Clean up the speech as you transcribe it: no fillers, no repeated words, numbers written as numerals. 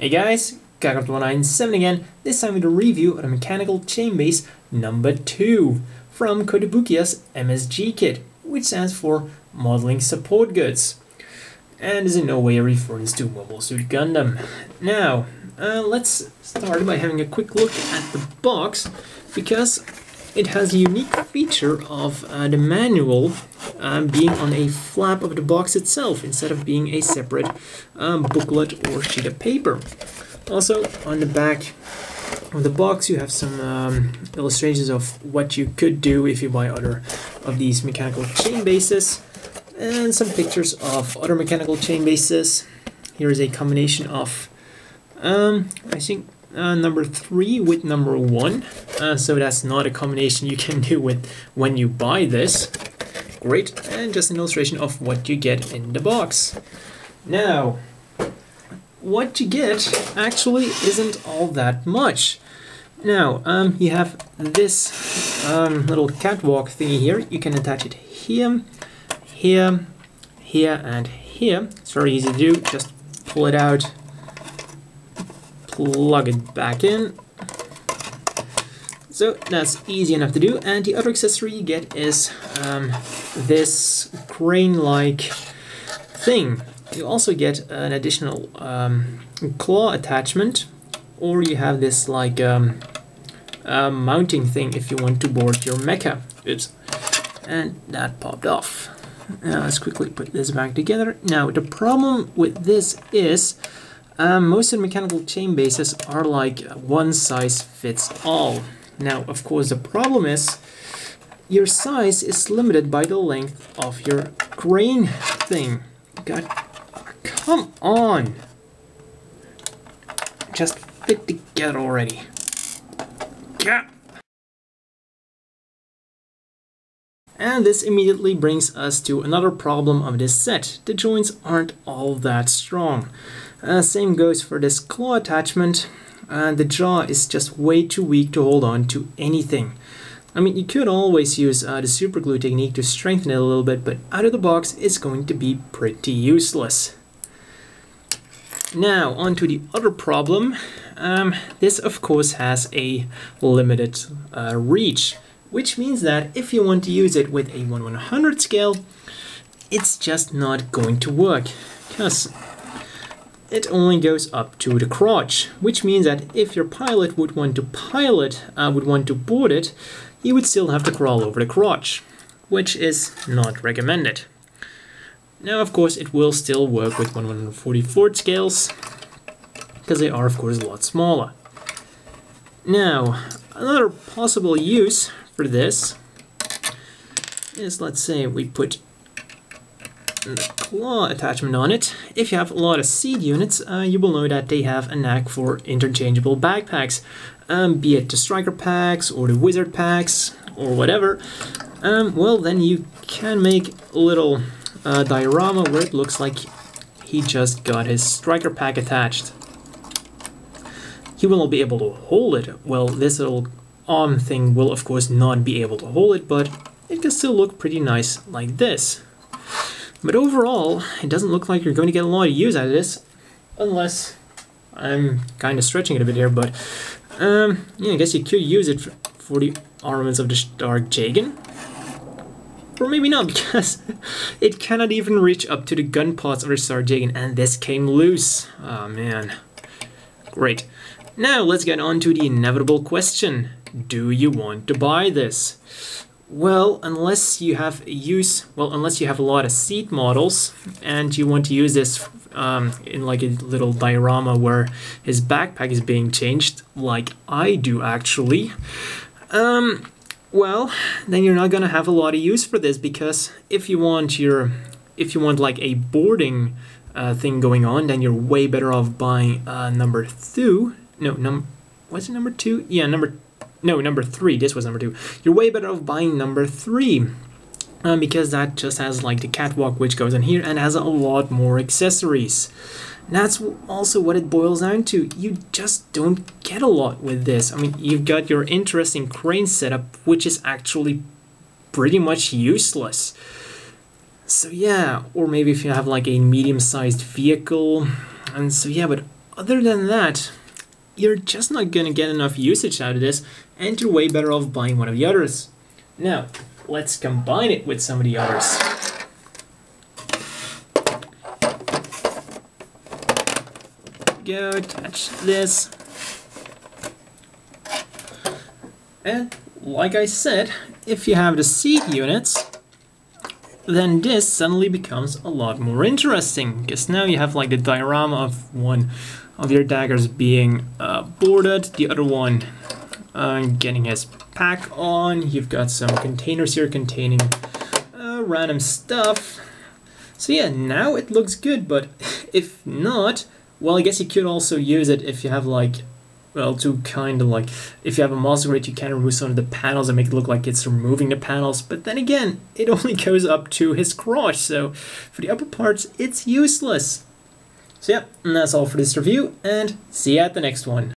Hey guys, Kakart197 again, this time with a review of the mechanical chain base number 2 from Kotobukiya's M.S.G kit, which stands for Modeling Support Goods, and is in no way a reference to Mobile Suit Gundam. Now, let's start by having a quick look at the box, because it has a unique feature of the manual being on a flap of the box itself instead of being a separate booklet or sheet of paper. Also, on the back of the box you have some illustrations of what you could do if you buy other of these mechanical chain bases, and some pictures of other mechanical chain bases. Here is a combination of I think number 3 with number 1, so that's not a combination you can do with when you buy this. Great, and just an illustration of what you get in the box. Now, what you get actually isn't all that much. Now, you have this little catwalk thingy here. You can attach it here, here, here, and here. It's very easy to do. Just pull it out, plug it back in. So that's easy enough to do. And the other accessory you get is this crane-like thing. You also get an additional claw attachment, or you have this like mounting thing if you want to board your mecha. Oops. And that popped off. Now let's quickly put this back together. Now the problem with this is most of the mechanical chain bases are like one size fits all. Now, of course, the problem is your size is limited by the length of your crane thing. God, come on! Just fit together already. Yeah. And this immediately brings us to another problem of this set. The joints aren't all that strong. Same goes for this claw attachment. The jaw is just way too weak to hold on to anything. I mean, you could always use the super glue technique to strengthen it a little bit, but out of the box it's going to be pretty useless. Now, on to the other problem. This of course has a limited reach, which means that if you want to use it with a 1/100 scale, it's just not going to work, because it only goes up to the crotch, which means that if your pilot would want to board it, he would still have to crawl over the crotch, which is not recommended. Now, of course, it will still work with 1/144 scales, because they are, of course, a lot smaller. Now, another possible use for this is, let's say we put the claw attachment on it. If you have a lot of seed units, you will know that they have a knack for interchangeable backpacks, be it the striker packs or the wizard packs or whatever. Well, then you can make a little diorama where it looks like he just got his striker pack attached. He will not be able to hold it. Well, this little arm thing will of course not be able to hold it, but it can still look pretty nice like this. But overall, it doesn't look like you're going to get a lot of use out of this, unless I'm kind of stretching it a bit here, but yeah, I guess you could use it for the armaments of the Dark Jagan. Or maybe not, because it cannot even reach up to the gun pods of the Star Jagan, and this came loose. Oh man. Great. Now let's get on to the inevitable question. Do you want to buy this? Well, unless you have a lot of seat models and you want to use this in like a little diorama where his backpack is being changed, like I do actually, well, then you're not gonna have a lot of use for this, because if you want like a boarding thing going on, then you're way better off buying number 2. Was it number 2? Yeah, number 3. This was number 2. You're way better off buying number 3, because that just has like the catwalk which goes on here and has a lot more accessories. And that's also what it boils down to. You just don't get a lot with this. I mean, you've got your interesting crane setup, which is actually pretty much useless. So yeah, or maybe if you have like a medium-sized vehicle, and so yeah, but other than that, you're just not gonna get enough usage out of this, and you're way better off buying one of the others. Now, let's combine it with some of the others. Go attach this. And like I said, if you have the seed units, then this suddenly becomes a lot more interesting, because now you have like the diorama of one of your daggers being boarded, the other one getting his pack on. You've got some containers here containing random stuff. So yeah, now it looks good, but if not, well, I guess you could also use it if you have like, well, to kind of like, if you have a monster grid, you can remove some of the panels and make it look like it's removing the panels. But then again, it only goes up to his crotch, so for the upper parts, it's useless. So yeah, and that's all for this review, and see you at the next one.